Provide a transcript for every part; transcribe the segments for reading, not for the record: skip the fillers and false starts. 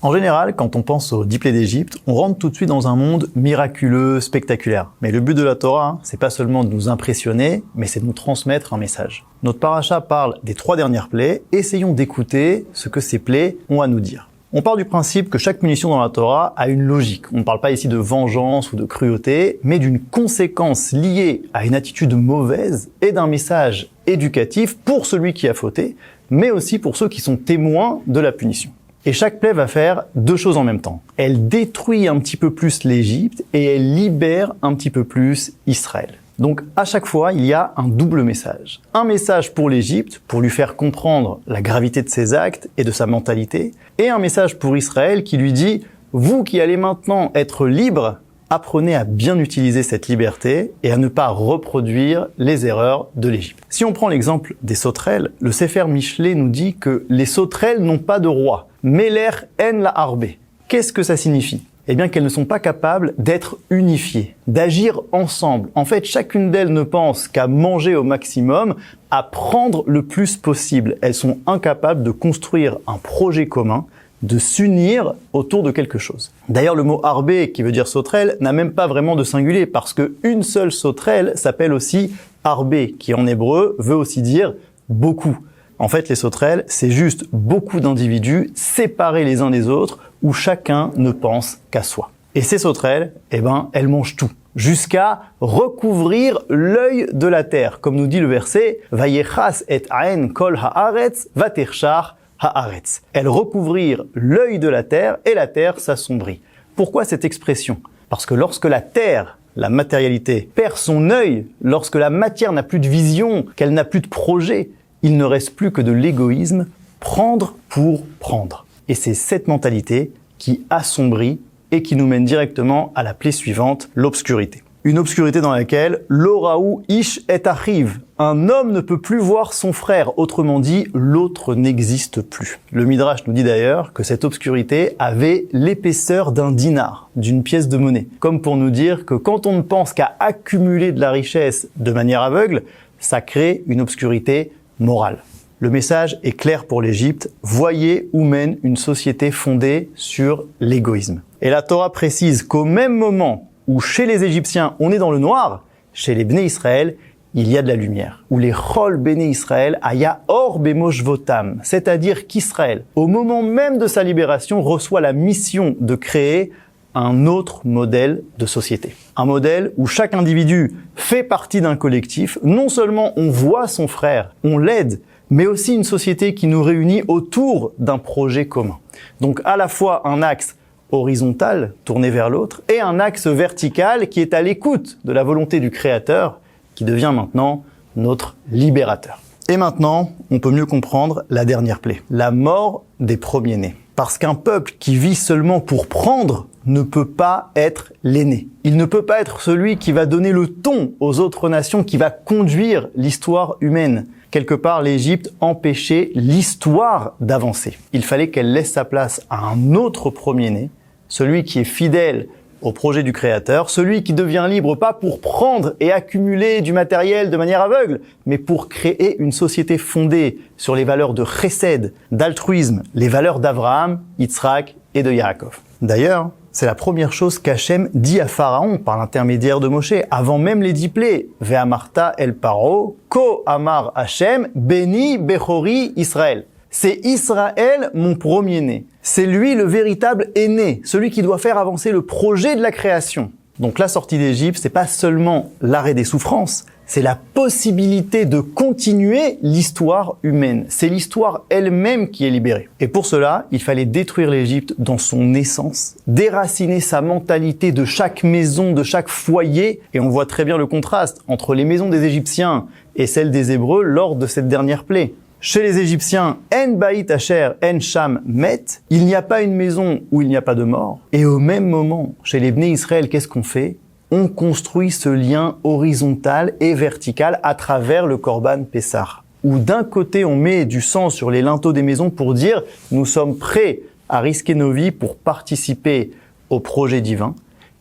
En général, quand on pense au 10 plaies d'Égypte, on rentre tout de suite dans un monde miraculeux, spectaculaire. Mais le but de la Torah, c'est pas seulement de nous impressionner, mais c'est de nous transmettre un message. Notre paracha parle des 3 dernières plaies, essayons d'écouter ce que ces plaies ont à nous dire. On part du principe que chaque punition dans la Torah a une logique. On ne parle pas ici de vengeance ou de cruauté, mais d'une conséquence liée à une attitude mauvaise et d'un message éducatif pour celui qui a fauté, mais aussi pour ceux qui sont témoins de la punition. Et chaque plaie va faire 2 choses en même temps. Elle détruit un petit peu plus l'Égypte et elle libère un petit peu plus Israël. Donc à chaque fois, il y a un double message. Un message pour l'Égypte, pour lui faire comprendre la gravité de ses actes et de sa mentalité, et un message pour Israël qui lui dit « Vous qui allez maintenant être libres, apprenez à bien utiliser cette liberté et à ne pas reproduire les erreurs de l'Égypte. » Si on prend l'exemple des sauterelles, le Sefer Michelet nous dit que les sauterelles n'ont pas de roi. Meler en la harbe. Qu'est-ce que ça signifie ? Eh bien qu'elles ne sont pas capables d'être unifiées, d'agir ensemble. En fait, chacune d'elles ne pense qu'à manger au maximum, à prendre le plus possible. Elles sont incapables de construire un projet commun, de s'unir autour de quelque chose. D'ailleurs, le mot harbe, qui veut dire sauterelle, n'a même pas vraiment de singulier, parce qu'une seule sauterelle s'appelle aussi harbe, qui en hébreu veut aussi dire beaucoup. En fait, les sauterelles, c'est juste beaucoup d'individus séparés les uns des autres, où chacun ne pense qu'à soi. Et ces sauterelles, elles mangent tout, jusqu'à recouvrir l'œil de la terre. Comme nous dit le verset, « Vayechas et aen kol haaretz vaterchar haaretz ». Elles recouvrirent l'œil de la terre, et la terre s'assombrit. Pourquoi cette expression ? Parce que lorsque la terre, la matérialité, perd son œil, lorsque la matière n'a plus de vision, qu'elle n'a plus de projet, il ne reste plus que de l'égoïsme, prendre pour prendre. Et c'est cette mentalité qui assombrit et qui nous mène directement à la plaie suivante, l'obscurité. Une obscurité dans laquelle l'oraou ish et achiv, un homme ne peut plus voir son frère, autrement dit, l'autre n'existe plus. Le Midrash nous dit d'ailleurs que cette obscurité avait l'épaisseur d'un dinar, d'une pièce de monnaie. Comme pour nous dire que quand on ne pense qu'à accumuler de la richesse de manière aveugle, ça crée une obscurité morale. Le message est clair pour l'Égypte. Voyez où mène une société fondée sur l'égoïsme. Et la Torah précise qu'au même moment où chez les Égyptiens on est dans le noir, chez les Bnei Israël, il y a de la lumière. Où les Chol Bnei Israël aya or bemoshvotam, c'est-à-dire qu'Israël, au moment même de sa libération, reçoit la mission de créer un autre modèle de société. Un modèle où chaque individu fait partie d'un collectif. Non seulement on voit son frère, on l'aide, mais aussi une société qui nous réunit autour d'un projet commun. Donc à la fois un axe horizontal tourné vers l'autre et un axe vertical qui est à l'écoute de la volonté du Créateur qui devient maintenant notre libérateur. Et maintenant, on peut mieux comprendre la dernière plaie, la mort des premiers-nés. Parce qu'un peuple qui vit seulement pour prendre ne peut pas être l'aîné. Il ne peut pas être celui qui va donner le ton aux autres nations, qui va conduire l'histoire humaine. Quelque part, l'Égypte empêchait l'histoire d'avancer. Il fallait qu'elle laisse sa place à un autre premier-né, celui qui est fidèle au projet du Créateur, celui qui devient libre pas pour prendre et accumuler du matériel de manière aveugle, mais pour créer une société fondée sur les valeurs de chesed, d'altruisme, les valeurs d'Abraham, Yitzhak et de Yaakov. D'ailleurs, c'est la première chose qu'Hachem dit à Pharaon par l'intermédiaire de Moshe, avant même les 10 plaies. Ve'amarta el paro, ko amar Hachem, béni bechori Israël. C'est Israël mon premier-né. C'est lui le véritable aîné, celui qui doit faire avancer le projet de la création. Donc la sortie d'Égypte, c'est pas seulement l'arrêt des souffrances, c'est la possibilité de continuer l'histoire humaine. C'est l'histoire elle-même qui est libérée. Et pour cela, il fallait détruire l'Égypte dans son essence, déraciner sa mentalité de chaque maison, de chaque foyer. Et on voit très bien le contraste entre les maisons des Égyptiens et celles des Hébreux lors de cette dernière plaie. Chez les Égyptiens, en baït asher en sham met, il n'y a pas une maison où il n'y a pas de mort. Et au même moment, chez les Bnei Israël, qu'est-ce qu'on fait ? On construit ce lien horizontal et vertical à travers le Korban Pessah. Où d'un côté, on met du sang sur les linteaux des maisons pour dire « nous sommes prêts à risquer nos vies pour participer au projet divin ».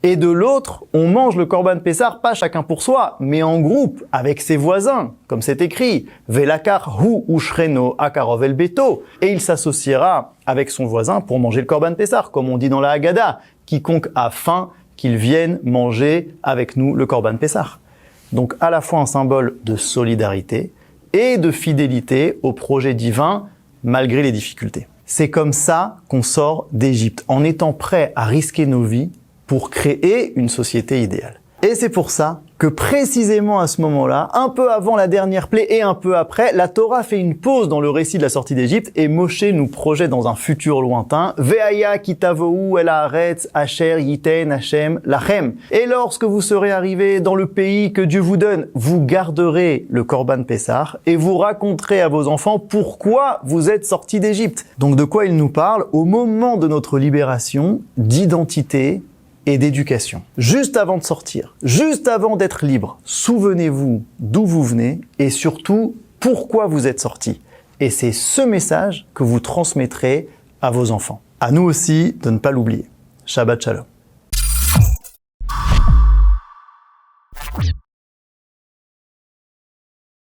Et de l'autre, on mange le Korban Pessar pas chacun pour soi, mais en groupe, avec ses voisins, comme c'est écrit, Velakar hu ushreno akarov el beto, et il s'associera avec son voisin pour manger le Korban Pessar, comme on dit dans la Haggadah, quiconque a faim, qu'il vienne manger avec nous le Korban Pessar. Donc à la fois un symbole de solidarité et de fidélité au projet divin, malgré les difficultés. C'est comme ça qu'on sort d'Égypte, en étant prêt à risquer nos vies pour créer une société idéale. Et c'est pour ça que précisément à ce moment-là, un peu avant la dernière plaie et un peu après, la Torah fait une pause dans le récit de la sortie d'Égypte et Moshe nous projette dans un futur lointain. Ve'aya kitavohu el haaretz asher yiten Hashem lachem. Et lorsque vous serez arrivés dans le pays que Dieu vous donne, vous garderez le Korban Pessar et vous raconterez à vos enfants pourquoi vous êtes sortis d'Égypte. Donc de quoi il nous parle au moment de notre libération, d'identité et d'éducation. Juste avant de sortir, juste avant d'être libre, souvenez-vous d'où vous venez et surtout pourquoi vous êtes sortis. Et c'est ce message que vous transmettrez à vos enfants. À nous aussi de ne pas l'oublier. Shabbat Shalom.